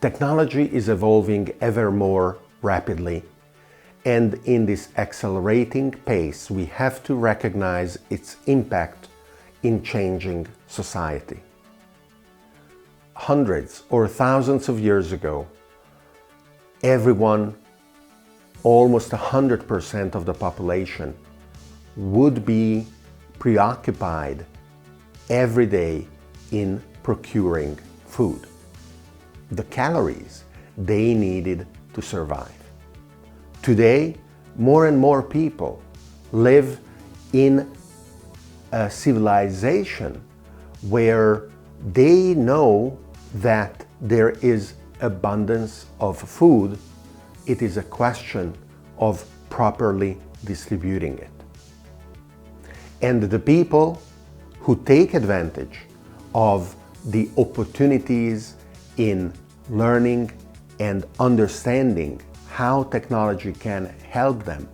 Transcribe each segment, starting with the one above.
Technology is evolving ever more rapidly, and in this accelerating pace, we have to recognize its impact in changing society. Hundreds or thousands of years ago, everyone, almost 100% of the population, would be preoccupied every day in procuring food, the calories they needed to survive. Today, more and more people live in a civilization where they know that there is abundance of food. It is a question of properly distributing it. And the people who take advantage of the opportunities in learning and understanding how technology can help them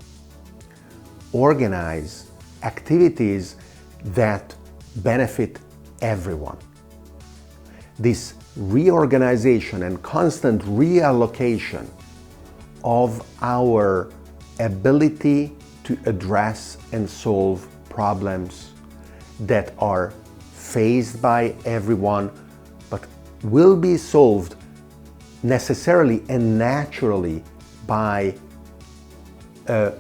organize activities that benefit everyone. This reorganization and constant reallocation of our ability to address and solve problems that are faced by everyone, but will be solved necessarily and naturally by a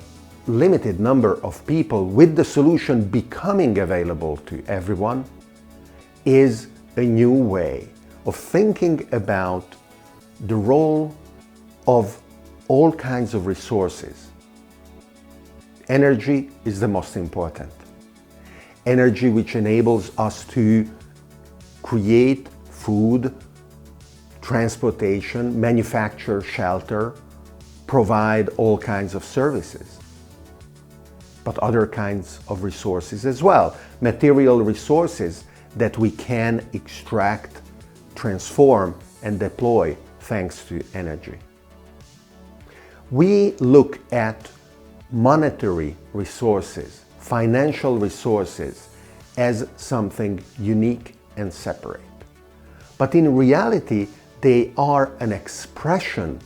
limited number of people, with the solution becoming available to everyone, is a new way of thinking about the role of all kinds of resources. Energy is the most important. Energy which enables us to create food, transportation, manufacture shelter, provide all kinds of services, but other kinds of resources as well. Material resources that we can extract, transform, and deploy thanks to energy. We look at monetary resources, financial resources, as something unique and separate. But in reality, they are an expression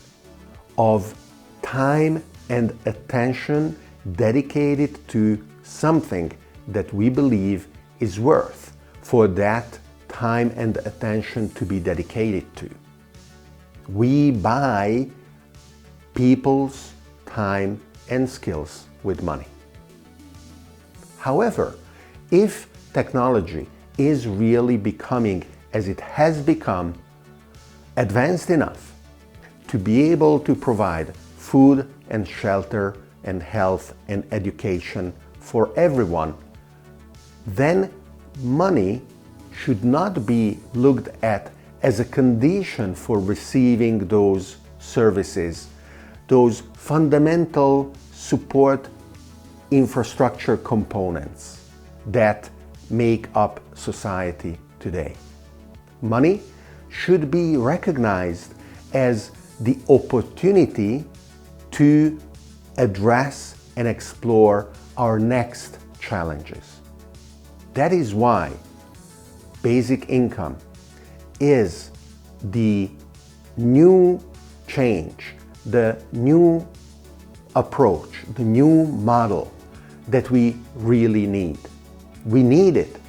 of time and attention dedicated to something that we believe is worth for that time and attention to be dedicated to. We buy people's time and skills with money. However, if technology is really becoming, as it has become, advanced enough to be able to provide food and shelter and health and education for everyone, then money should not be looked at as a condition for receiving those services, those fundamental support infrastructure components that make up society today. Money should be recognized as the opportunity to address and explore our next challenges. That is why basic income is the new change, the new approach, the new model that we really need. We need it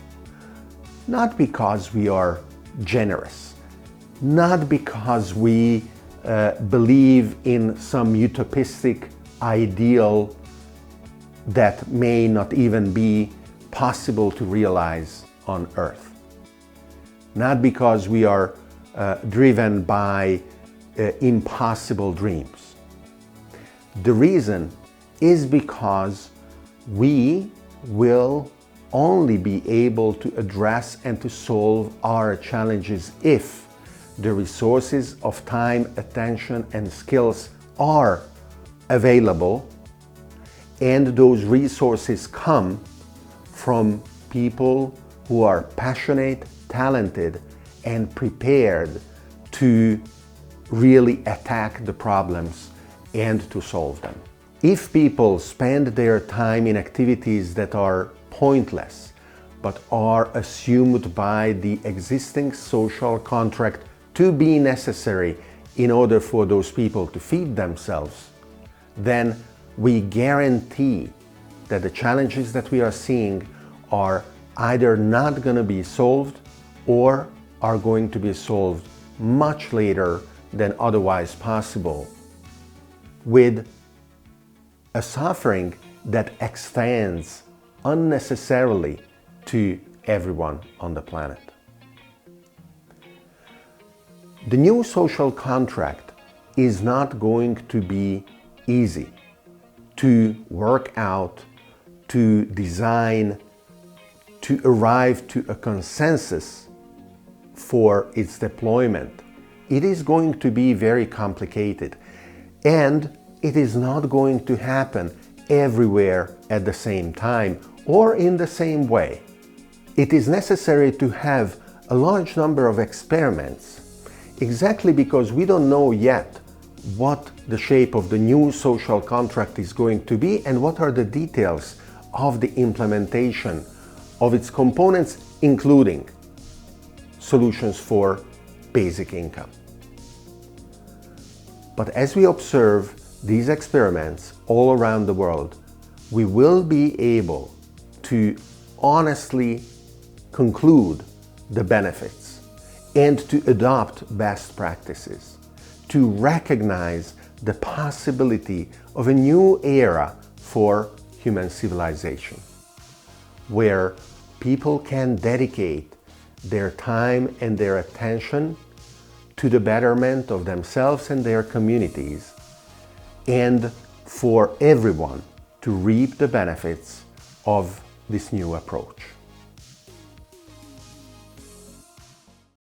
not because we are generous, not because we believe in some utopistic ideal that may not even be possible to realize on Earth. Not because we are driven by impossible dreams. The reason is because we will only be able to address and to solve our challenges if the resources of time, attention, and skills are available, and those resources come from people who are passionate, talented, and prepared to really attack the problems and to solve them. If people spend their time in activities that are pointless, but are assumed by the existing social contract to be necessary in order for those people to feed themselves, then we guarantee that the challenges that we are seeing are either not going to be solved or are going to be solved much later than otherwise possible, with a suffering that extends unnecessarily to everyone on the planet. The new social contract is not going to be easy to work out, to design, to arrive to a consensus for its deployment. It is going to be very complicated, and it is not going to happen everywhere at the same time or in the same way. It is necessary to have a large number of experiments, exactly because we don't know yet what the shape of the new social contract is going to be and what are the details of the implementation of its components, including solutions for basic income. But as we observe these experiments all around the world, we will be able to honestly conclude the benefits and to adopt best practices, to recognize the possibility of a new era for human civilization, where people can dedicate their time and their attention to the betterment of themselves and their communities, and for everyone to reap the benefits of this new approach.